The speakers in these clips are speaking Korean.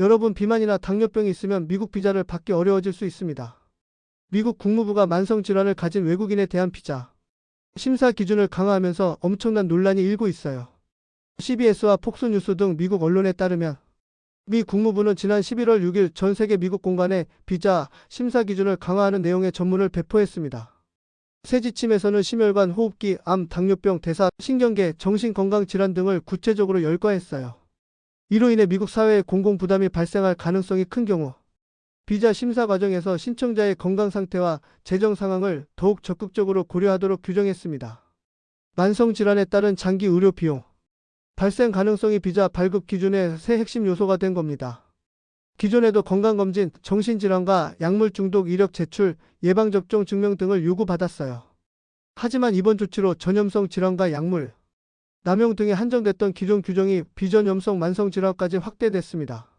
여러분, 비만이나 당뇨병이 있으면 미국 비자를 받기 어려워질 수 있습니다. 미국 국무부가 만성질환을 가진 외국인에 대한 비자 심사 기준을 강화하면서 엄청난 논란이 일고 있어요. CBS와 폭스뉴스 등 미국 언론에 따르면 미 국무부는 지난 11월 6일 전 세계 미국 공간에 비자 심사 기준을 강화하는 내용의 전문을 배포했습니다. 새 지침에서는 심혈관, 호흡기, 암, 당뇨병, 대사, 신경계, 정신건강질환 등을 구체적으로 열거했어요. 이로 인해 미국 사회에 공공부담이 발생할 가능성이 큰 경우 비자 심사 과정에서 신청자의 건강 상태와 재정 상황을 더욱 적극적으로 고려하도록 규정했습니다. 만성질환에 따른 장기 의료 비용 발생 가능성이 비자 발급 기준의 새 핵심 요소가 된 겁니다. 기존에도 건강검진, 정신질환과 약물 중독 이력 제출, 예방접종 증명 등을 요구받았어요. 하지만 이번 조치로 전염성 질환과 약물, 남용 등에 한정됐던 기존 규정이 비전염성 만성질환까지 확대됐습니다.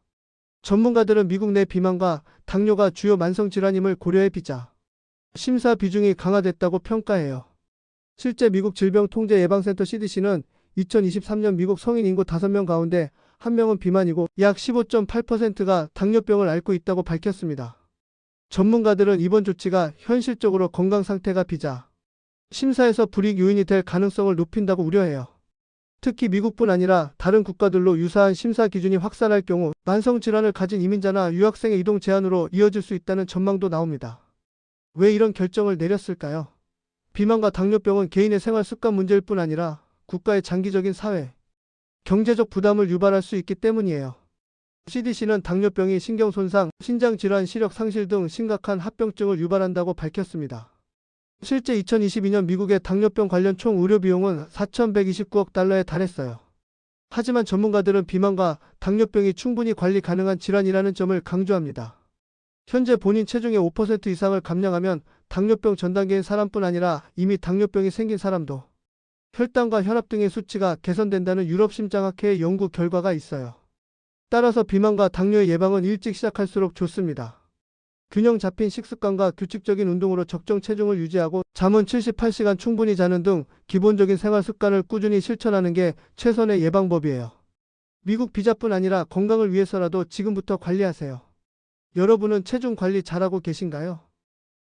전문가들은 미국 내 비만과 당뇨가 주요 만성질환임을 고려해 비자 심사 비중이 강화됐다고 평가해요. 실제 미국 질병통제예방센터 CDC는 2023년 미국 성인 인구 5명 가운데 1명은 비만이고 약 15.8%가 당뇨병을 앓고 있다고 밝혔습니다. 전문가들은 이번 조치가 현실적으로 건강 상태가 비자 심사에서 불이익 요인이 될 가능성을 높인다고 우려해요. 특히 미국뿐 아니라 다른 국가들로 유사한 심사 기준이 확산할 경우 만성질환을 가진 이민자나 유학생의 이동 제한으로 이어질 수 있다는 전망도 나옵니다. 왜 이런 결정을 내렸을까요? 비만과 당뇨병은 개인의 생활 습관 문제일 뿐 아니라 국가의 장기적인 사회, 경제적 부담을 유발할 수 있기 때문이에요. CDC는 당뇨병이 신경손상, 신장질환, 시력 상실 등 심각한 합병증을 유발한다고 밝혔습니다. 실제 2022년 미국의 당뇨병 관련 총 의료 비용은 4,129억 달러에 달했어요. 하지만 전문가들은 비만과 당뇨병이 충분히 관리 가능한 질환이라는 점을 강조합니다. 현재 본인 체중의 5% 이상을 감량하면 당뇨병 전 단계인 사람뿐 아니라 이미 당뇨병이 생긴 사람도 혈당과 혈압 등의 수치가 개선된다는 유럽심장학회의 연구 결과가 있어요. 따라서 비만과 당뇨의 예방은 일찍 시작할수록 좋습니다. 균형 잡힌 식습관과 규칙적인 운동으로 적정 체중을 유지하고 잠은 78시간 충분히 자는 등 기본적인 생활 습관을 꾸준히 실천하는 게 최선의 예방법이에요. 미국 비자뿐 아니라 건강을 위해서라도 지금부터 관리하세요. 여러분은 체중 관리 잘하고 계신가요?